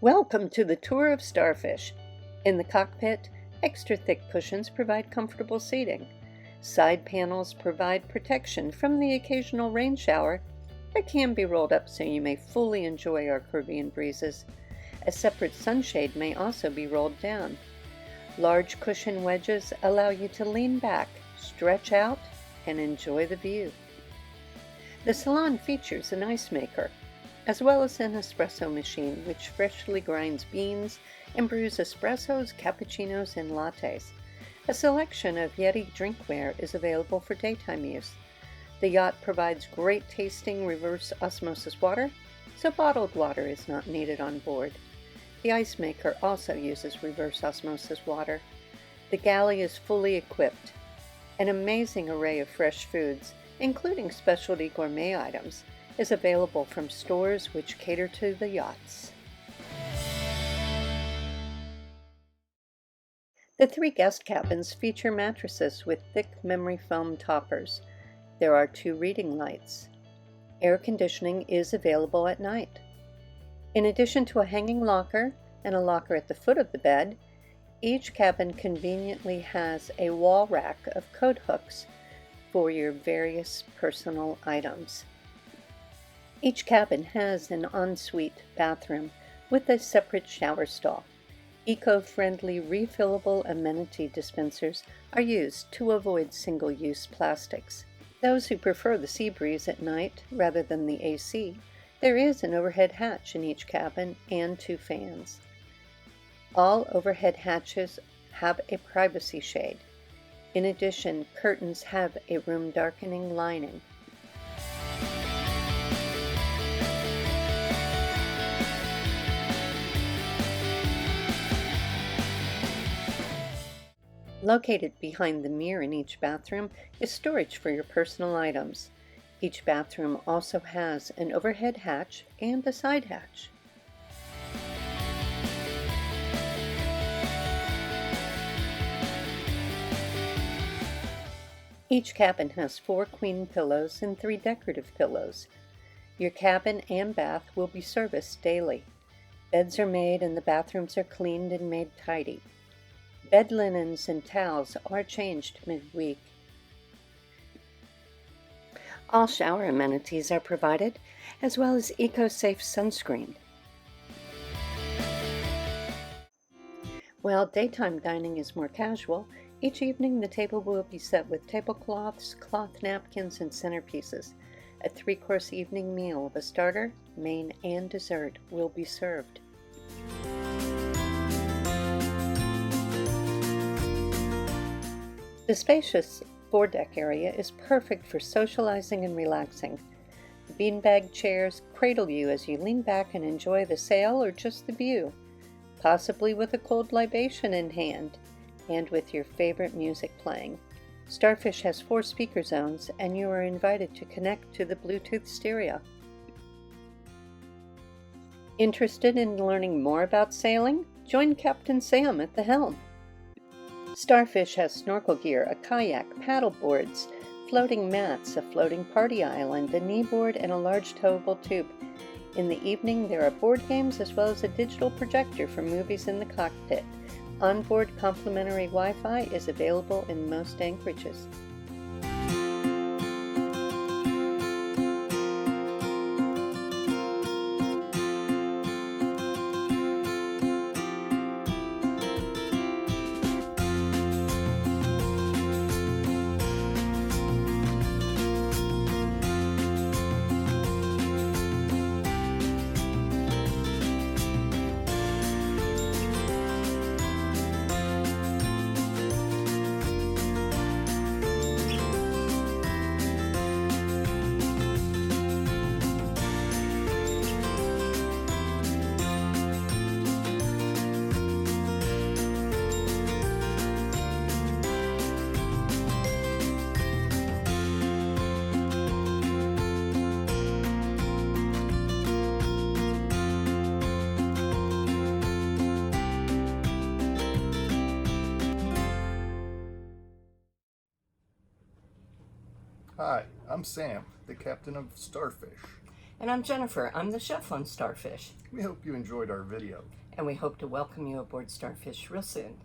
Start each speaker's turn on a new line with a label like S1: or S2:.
S1: Welcome to the tour of Starfish. In the cockpit, extra thick cushions provide comfortable seating. Side panels provide protection from the occasional rain shower that can be rolled up so you may fully enjoy our Caribbean breezes. A separate sunshade may also be rolled down. Large cushion wedges allow you to lean back, stretch out, and enjoy the view. The salon features an ice maker, as well as an espresso machine which freshly grinds beans and brews espressos, cappuccinos, and lattes. A selection of Yeti drinkware is available for daytime use. The yacht provides great tasting reverse osmosis water, so bottled water is not needed on board. The ice maker also uses reverse osmosis water. The galley is fully equipped. An amazing array of fresh foods, including specialty gourmet items, is available from stores which cater to the yachts. The 3 guest cabins feature mattresses with thick memory foam toppers. There are 2 reading lights. Air conditioning is available at night. In addition to a hanging locker and a locker at the foot of the bed, each cabin conveniently has a wall rack of coat hooks for your various personal items. Each cabin has an ensuite bathroom with a separate shower stall. Eco-friendly refillable amenity dispensers are used to avoid single-use plastics. Those who prefer the sea breeze at night rather than the AC, there is an overhead hatch in each cabin and 2 fans. All overhead hatches have a privacy shade. In addition, curtains have a room darkening lining. Located behind the mirror in each bathroom is storage for your personal items. Each bathroom also has an overhead hatch and a side hatch. Each cabin has 4 queen pillows and 3 decorative pillows. Your cabin and bath will be serviced daily. Beds are made and the bathrooms are cleaned and made tidy. Bed linens and towels are changed midweek. All shower amenities are provided, as well as eco-safe sunscreen. While daytime dining is more casual, each evening the table will be set with tablecloths, cloth napkins, and centerpieces. A 3-course evening meal of a starter, main, and dessert will be served. The spacious foredeck area is perfect for socializing and relaxing. The beanbag chairs cradle you as you lean back and enjoy the sail or just the view, possibly with a cold libation in hand, and with your favorite music playing. Starfish has 4 speaker zones, and you are invited to connect to the Bluetooth stereo. Interested in learning more about sailing? Join Captain Sam at the helm. Starfish has snorkel gear, a kayak, paddle boards, floating mats, a floating party island, a kneeboard, and a large towable tube. In the evening, there are board games as well as a digital projector for movies in the cockpit. Onboard complimentary Wi-Fi is available in most anchorages.
S2: Hi, I'm Sam, the captain of Starfish.
S1: And I'm Jennifer. I'm the chef on Starfish.
S2: We hope you enjoyed our video.
S1: And we hope to welcome you aboard Starfish real soon.